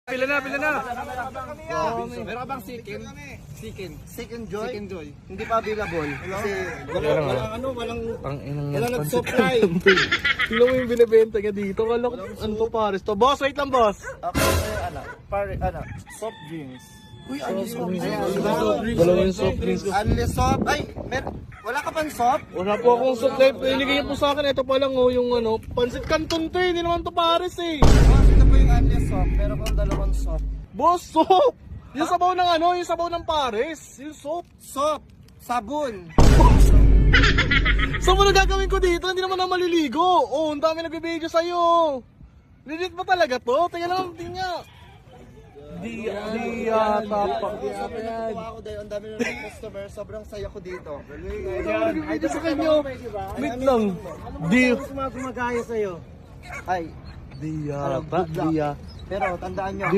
Pila na. Meron ka bang chicken? Chicken Joy? Chicken Joy. Hindi pa available. Kasi Walang nag-supply. Tingnan mo yung binibenta niya dito. Kala ko, ano to pares to? Boss, wait lang boss. soft drinks. Uy, dalawang soft drinks. Unli soft. Ay, wala ka pang soft? Wala po akong soft life. Iligay niyo po sa akin. Ito pa lang yung pansit canton to eh. Hindi naman to pares eh. Boss, ito po yung unli soft. Meron kang dalawang soft. Boss, soap! Yung sabaw ng yung sabaw ng pares. Yung soap. Soft. Sabon. So, ano gagawin ko dito? Hindi naman na maliligo. Oh, ang dami nag-video sa'yo. Legit ba talaga to? Tingnan lang, tingnan. Di yata pa. Ako dahil ang dami na ng customer. Sobrang saya ko dito. Ay, sa kanyo. Wait lang. Di. Gumagaya sa'yo. Ay, Di yata. Di yata. pero tandaan nyo.